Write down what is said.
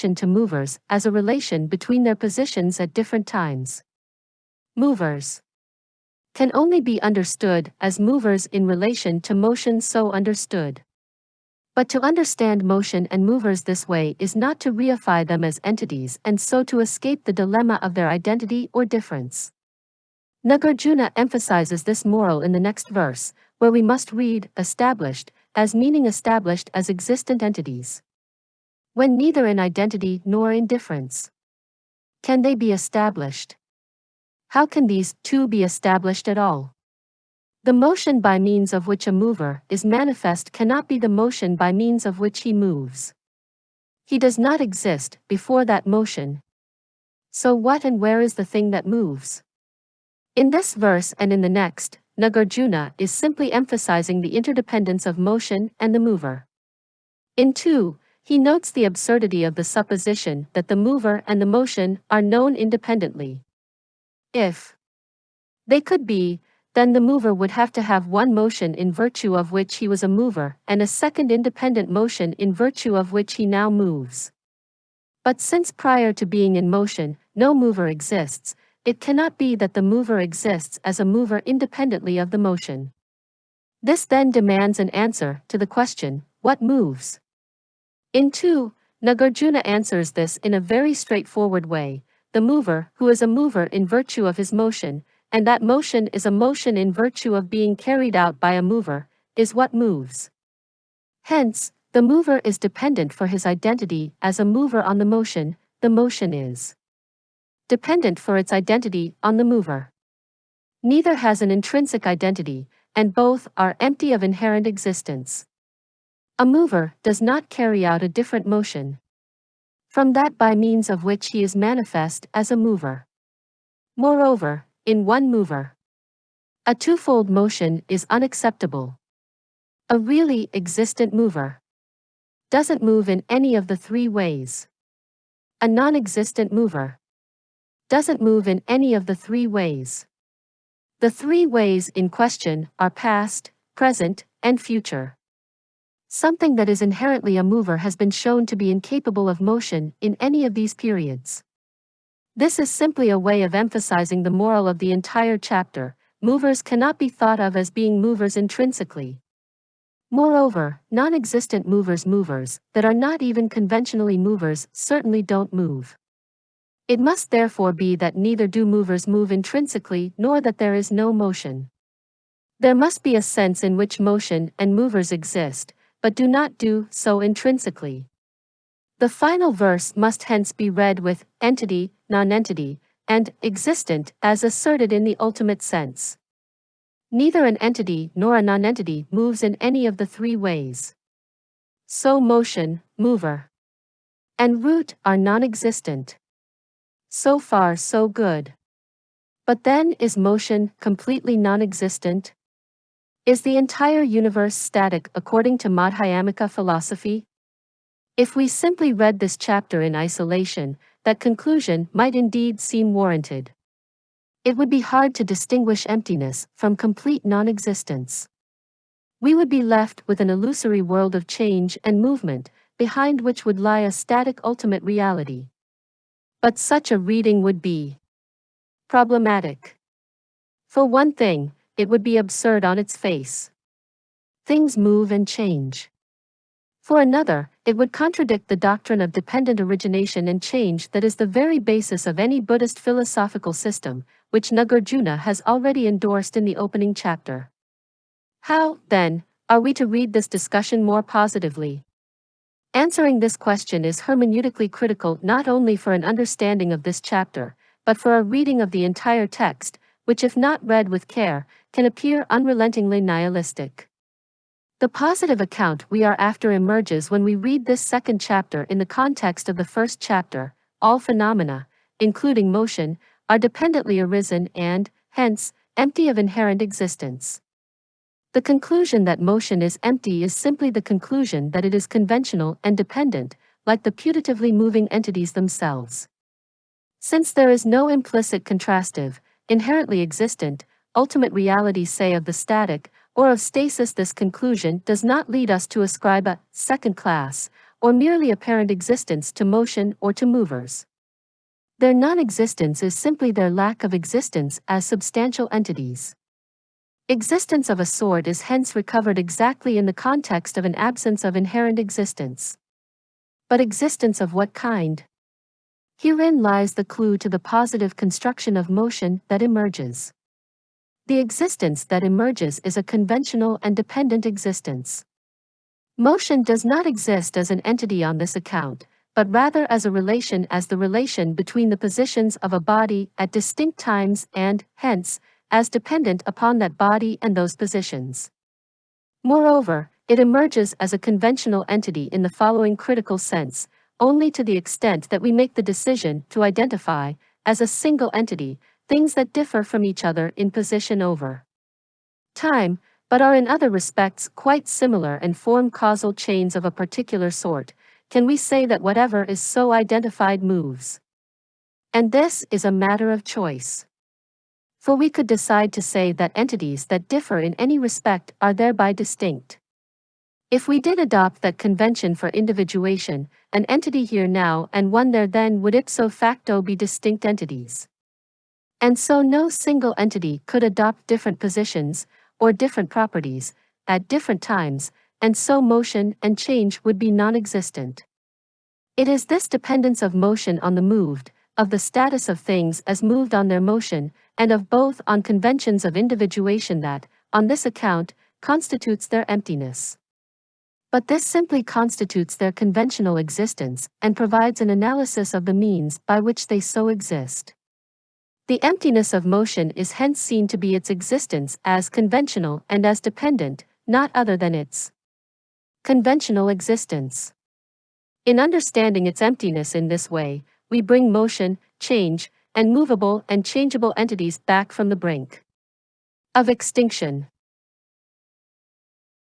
to movers as a relation between their positions at different times. Movers can only be understood as movers in relation to motion so understood. But to understand motion and movers this way is not to reify them as entities and so to escape the dilemma of their identity or difference. Nagarjuna emphasizes this moral in the next verse, where we must read established as meaning established as existent entities. When neither in identity nor in difference can they be established. How can these two be established at all? The motion by means of which a mover is manifest cannot be the motion by means of which he moves. He does not exist before that motion. So what and where is the thing that moves? In this verse and in the next, Nagarjuna is simply emphasizing the interdependence of motion and the mover. In 2, he notes the absurdity of the supposition that the mover and the motion are known independently. If they could be, then the mover would have to have one motion in virtue of which he was a mover and a second independent motion in virtue of which he now moves. But since prior to being in motion, no mover exists, it cannot be that the mover exists as a mover independently of the motion. This then demands an answer to the question, what moves? In 2, Nagarjuna answers this in a very straightforward way, the mover, who is a mover in virtue of his motion, and that motion is a motion in virtue of being carried out by a mover, is what moves. Hence, the mover is dependent for his identity as a mover on the motion is dependent for its identity on the mover. Neither has an intrinsic identity, and both are empty of inherent existence. A mover does not carry out a different motion from that by means of which he is manifest as a mover. Moreover, in one mover, a twofold motion is unacceptable. A really existent mover doesn't move in any of the three ways. A non-existent mover doesn't move in any of the three ways. The three ways in question are past, present, and future. Something that is inherently a mover has been shown to be incapable of motion in any of these periods. This is simply a way of emphasizing the moral of the entire chapter. Movers cannot be thought of as being movers intrinsically. Moreover, non-existent movers that are not even conventionally movers certainly don't move. It must therefore be that neither do movers move intrinsically nor that there is no motion. There must be a sense in which motion and movers exist, but do not do so intrinsically. The final verse must hence be read with entity, nonentity, and existent as asserted in the ultimate sense. Neither an entity nor a nonentity moves in any of the three ways. So motion, mover, and root are non-existent. So far so good. But then is motion completely non-existent? Is the entire universe static according to Madhyamika philosophy? If we simply read this chapter in isolation, that conclusion might indeed seem warranted. It would be hard to distinguish emptiness from complete non-existence. We would be left with an illusory world of change and movement, behind which would lie a static ultimate reality. But such a reading would be problematic. For one thing, it would be absurd on its face. Things move and change. For another, it would contradict the doctrine of dependent origination and change that is the very basis of any Buddhist philosophical system, which Nagarjuna has already endorsed in the opening chapter. How, then, are we to read this discussion more positively? Answering this question is hermeneutically critical not only for an understanding of this chapter, but for a reading of the entire text, which if not read with care, can appear unrelentingly nihilistic. The positive account we are after emerges when we read this second chapter in the context of the first chapter. All phenomena, including motion, are dependently arisen and, hence, empty of inherent existence. The conclusion that motion is empty is simply the conclusion that it is conventional and dependent, like the putatively moving entities themselves. Since there is no implicit contrastive, inherently existent, ultimate reality say of the static, or of stasis, this conclusion does not lead us to ascribe a second class, or merely apparent existence to motion or to movers. Their non-existence is simply their lack of existence as substantial entities. Existence of a sort is hence recovered exactly in the context of an absence of inherent existence. But existence of what kind? Herein lies the clue to the positive construction of motion that emerges. The existence that emerges is a conventional and dependent existence. Motion does not exist as an entity on this account, but rather as a relation, as the relation between the positions of a body at distinct times and, hence, as dependent upon that body and those positions. Moreover, it emerges as a conventional entity in the following critical sense, only to the extent that we make the decision to identify, as a single entity, things that differ from each other in position over time, but are in other respects quite similar and form causal chains of a particular sort, can we say that whatever is so identified moves. And this is a matter of choice. For we could decide to say that entities that differ in any respect are thereby distinct. If we did adopt that convention for individuation, an entity here now and one there then would ipso facto be distinct entities. And so no single entity could adopt different positions, or different properties, at different times, and so motion and change would be non-existent. It is this dependence of motion on the moved, of the status of things as moved on their motion, and of both on conventions of individuation that, on this account, constitutes their emptiness. But this simply constitutes their conventional existence, and provides an analysis of the means by which they so exist. The emptiness of motion is hence seen to be its existence as conventional and as dependent, not other than its conventional existence. In understanding its emptiness in this way, we bring motion, change, and movable and changeable entities back from the brink of extinction.